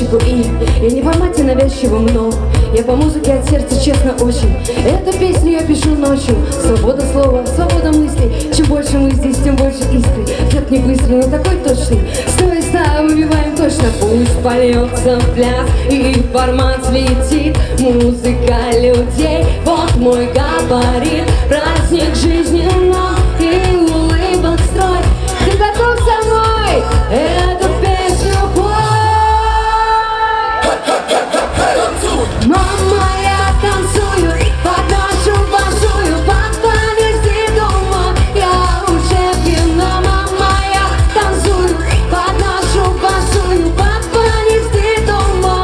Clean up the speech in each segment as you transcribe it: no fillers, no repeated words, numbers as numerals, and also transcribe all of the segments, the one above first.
подписчику и я не в формате навязчивом, но я по музыке от сердца, честно, очень. Эту песню я пишу ночью. Свобода слова, свобода мыслей. Чем больше мы здесь, тем больше искры. Взгляд не быстрый, но такой точный. Стой, выбиваем точно. Пусть польется в пляс и формат слетит. Музыка людей, вот мой габарит. Праздник жизни, но и улыбок строй. Ты готов со мной? Эту песню пой. Мама, я танцую, под нашу большую, под везде дома. Я уже в кино. Мама, я танцую, под нашу большую, под везде дома.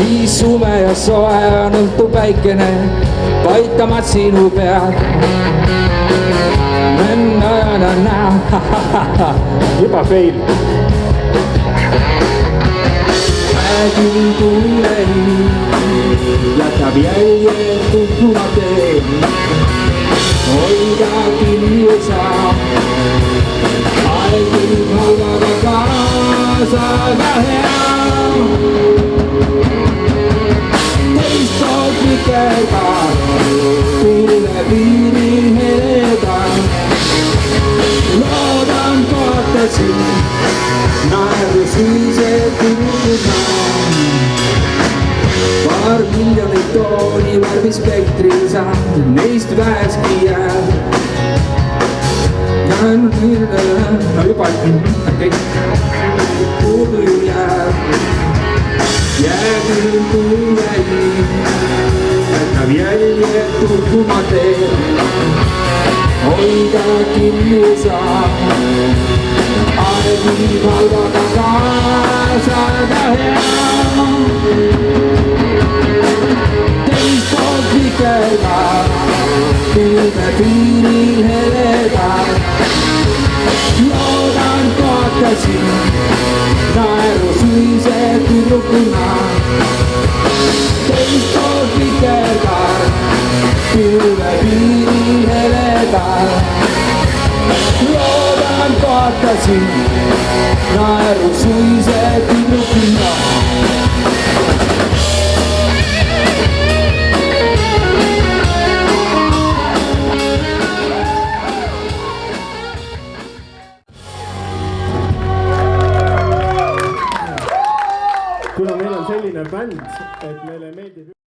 Nii sume ja soe on õhtu päikene, paitamas sinu pead. Juba fail. Räägin tuuleni, jätab jälje tuttuma teen. Hoida kinni ei saa, aegin halvaga kaasa ka hea. Teist poolt vikerdan, üle piiri heledan. Loodan kohtasin, naerus ühiselt turgudan. Paar miljonit tooni värvispektril saab, neist väheski jääb. No juba, okei, puudu ju jääb. Jääb tuuleni, jätab jälje tuttuma teen. Hoida kinni saa, aegi halvaga kaasa ka hea. Teist poolt vikerdan, külme piiril heledan. Loodan kohtasin, naerus ühise tüdrukuna. Teist poolt vikerdan, külme piiril heledan. Loodan kohtasin, naerus ühise tüdrukuna. Kuna meil on selline bänd, et meile meeldib